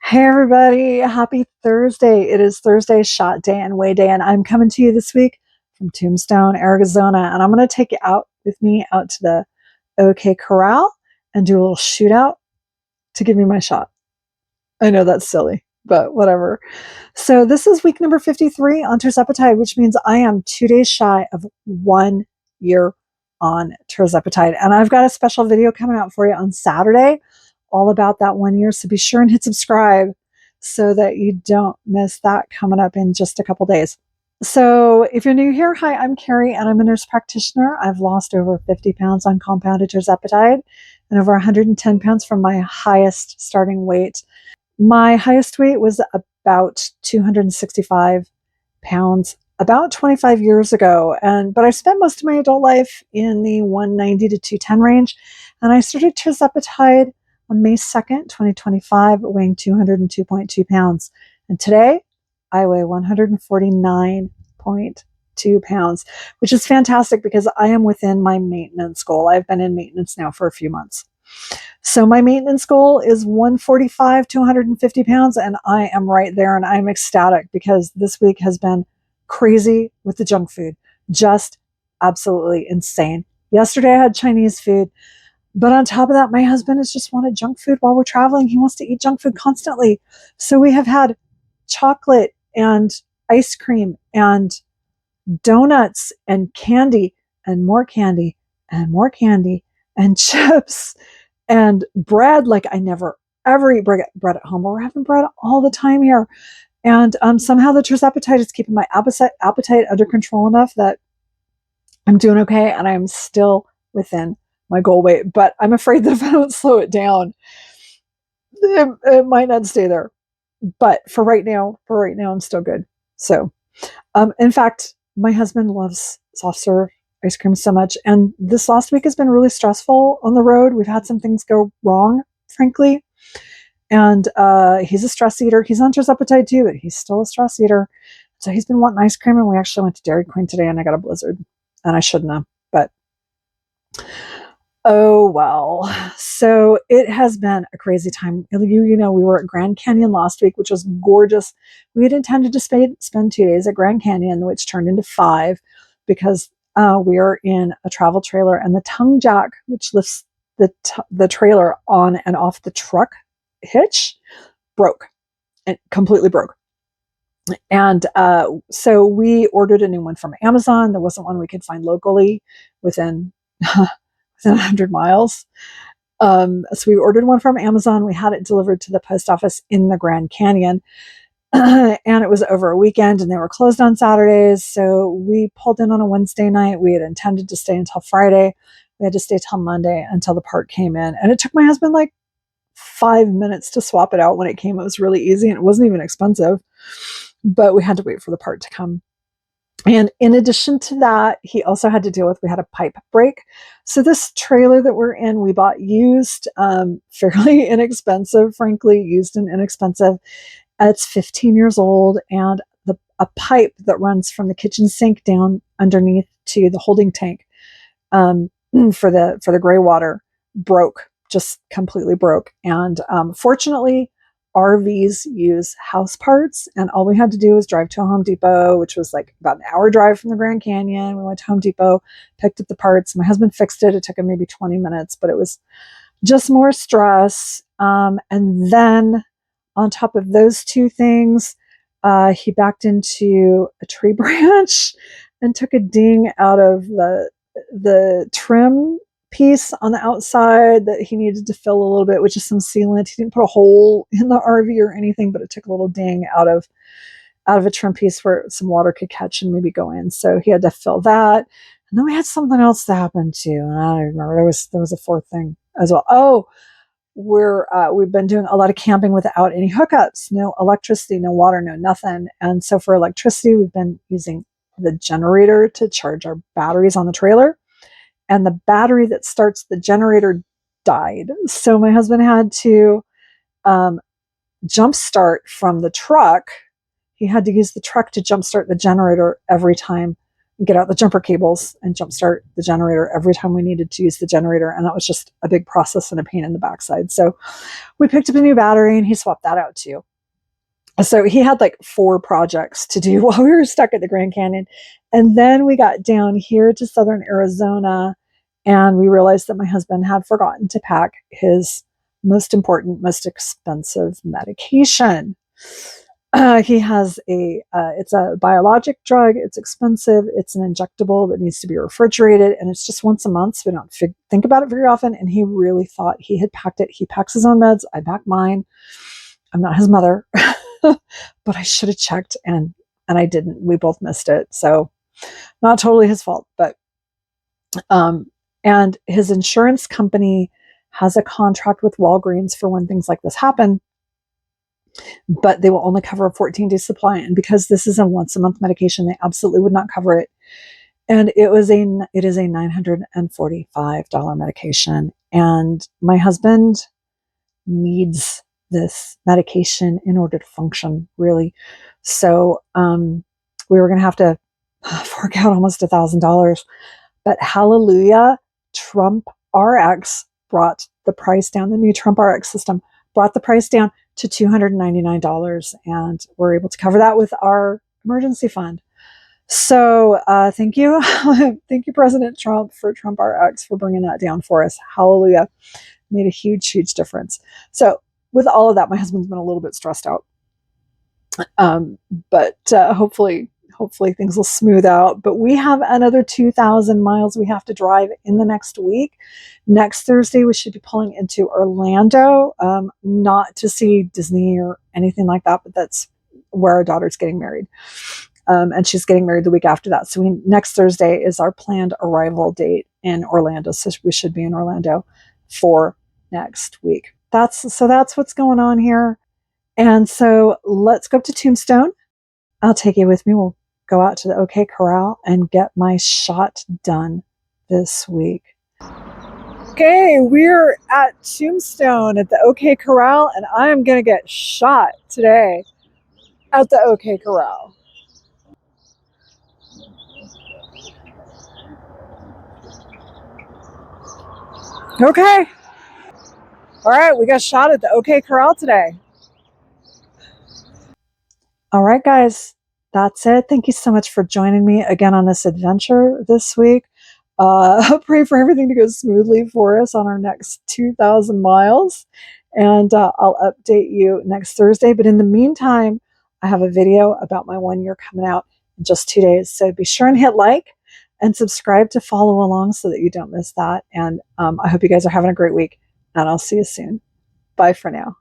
Hey everybody, happy Thursday. It is Thursday shot day and weigh day, and I'm coming to you this week from Tombstone, Arizona, and I'm going to take you out with me out to the OK Corral and do a little shootout to give me my shot. I know that's silly, but whatever. So this is week number 53 on Tirzepatide, which means I am 2 days shy of 1 year on Tirzepatide. And I've got a special video coming out for you on Saturday all about that 1 year. So be sure and hit subscribe so that you don't miss that coming up in just a couple days. So if you're new here, hi, I'm Carrie and I'm a nurse practitioner. I've lost over 50 pounds on compounded Tirzepatide and over 110 pounds from my highest starting weight. My highest weight was about 265 pounds about 25 years ago. But I spent most of my adult life in the 190 to 210 range. And I started Tirzepatide on May 2nd, 2025, weighing 202.2 pounds. And today I weigh 149.2 pounds, which is fantastic because I am within my maintenance goal. I've been in maintenance now for a few months. So my maintenance goal is 145 to 150 pounds, and I am right there, and I'm ecstatic because this week has been crazy with the junk food. Just absolutely insane. Yesterday I had Chinese food, but on top of that, my husband has just wanted junk food while we're traveling. He wants to eat junk food constantly. So we have had chocolate and ice cream and donuts and candy and more candy and more candy and chips and bread. Like I never ever eat bread at home, but we're having bread all the time here. And somehow the Tirzepatide is keeping my appetite under control enough that I'm doing okay, and I'm still within my goal weight. But I'm afraid that if I don't slow it down, it might not stay there. But for right now, I'm still good. So, in fact, my husband loves soft serve ice cream so much, and this last week has been really stressful on the road. We've had some things go wrong, frankly. And he's a stress eater. He's on Tirzepatide too, but he's still a stress eater. So he's been wanting ice cream, and we actually went to Dairy Queen today, and I got a blizzard. And I shouldn't have, but oh well. So it has been a crazy time. You know, we were at Grand Canyon last week, which was gorgeous. We had intended to spend 2 days at Grand Canyon, which turned into 5 because we are in a travel trailer, and the tongue jack, which lifts the trailer on and off the truck hitch, broke and completely broke. And so we ordered a new one from Amazon. There wasn't one we could find locally within 100 miles. So we ordered one from Amazon. We had it delivered to the post office in the Grand Canyon. And it was over a weekend, and they were closed on Saturdays. So we pulled in on a Wednesday night. We had intended to stay until Friday. We had to stay till Monday until the part came in. And it took my husband like 5 minutes to swap it out. When it came, it was really easy, and it wasn't even expensive, but we had to wait for the part to come. And in addition to that, he also had to deal with, we had a pipe break. So this trailer that we're in, we bought used, fairly inexpensive, frankly, used and inexpensive. It's 15 years old, and a pipe that runs from the kitchen sink down underneath to the holding tank for the gray water broke, just completely broke. And fortunately, RVs use house parts, and all we had to do was drive to a Home Depot, which was like about an hour drive from the Grand Canyon. We went to Home Depot, picked up the parts. My husband fixed it. It took him maybe 20 minutes, but it was just more stress. And then on top of those two things, he backed into a tree branch and took a ding out of the trim piece on the outside that he needed to fill a little bit, which is some sealant. He didn't put a hole in the RV or anything, but it took a little ding out of a trim piece where some water could catch and maybe go in. So he had to fill that. And then we had something else that happened too. And I don't remember. There was a fourth thing as well. Oh, we've been doing a lot of camping without any hookups, no electricity, no water, no nothing. And so for electricity, we've been using the generator to charge our batteries on the trailer. And the battery that starts the generator died. So my husband had to jumpstart from the truck. He had to use the truck to jumpstart the generator every time get out the jumper cables and jumpstart the generator every time we needed to use the generator. And that was just a big process and a pain in the backside. So we picked up a new battery and he swapped that out too. So he had like 4 projects to do while we were stuck at the Grand Canyon. And then we got down here to southern Arizona and we realized that my husband had forgotten to pack his most important, most expensive medication. He has it's a biologic drug. It's expensive. It's an injectable that needs to be refrigerated. And it's just once a month. So we don't think about it very often. And he really thought he had packed it. He packs his own meds. I pack mine. I'm not his mother, but I should have checked and I didn't. We both missed it. So not totally his fault, but, and his insurance company has a contract with Walgreens for when things like this happen, but they will only cover a 14-day supply. And because this is a once a month medication, they absolutely would not cover it. And it is a $945 medication. And my husband needs this medication in order to function, really. So we were going to have to fork out almost $1,000. But hallelujah, Trump RX brought the price down. The new Trump RX system brought the price down to $299. And we're able to cover that with our emergency fund. So thank you. Thank you, President Trump, for Trump RX, for bringing that down for us. Hallelujah. Made a huge, huge difference. So with all of that, my husband's been a little bit stressed out. But hopefully things will smooth out. But we have another 2,000 miles we have to drive in the next week. Next Thursday, we should be pulling into Orlando, not to see Disney or anything like that, but that's where our daughter's getting married. And she's getting married the week after that. So next Thursday is our planned arrival date in Orlando. So we should be in Orlando for next week. That's what's going on here. And so let's go up to Tombstone. I'll take you with me. We'll go out to the OK Corral and get my shot done this week. Okay, we're at Tombstone at the OK Corral, and I'm going to get shot today at the OK Corral. Okay. All right, we got shot at the OK Corral today. All right, guys, that's it. Thank you so much for joining me again on this adventure this week. Pray for everything to go smoothly for us on our next 2,000 miles. And I'll update you next Thursday. But in the meantime, I have a video about my 1 year coming out in just 2 days. So be sure and hit like and subscribe to follow along so that you don't miss that. And I hope you guys are having a great week. And I'll see you soon. Bye for now.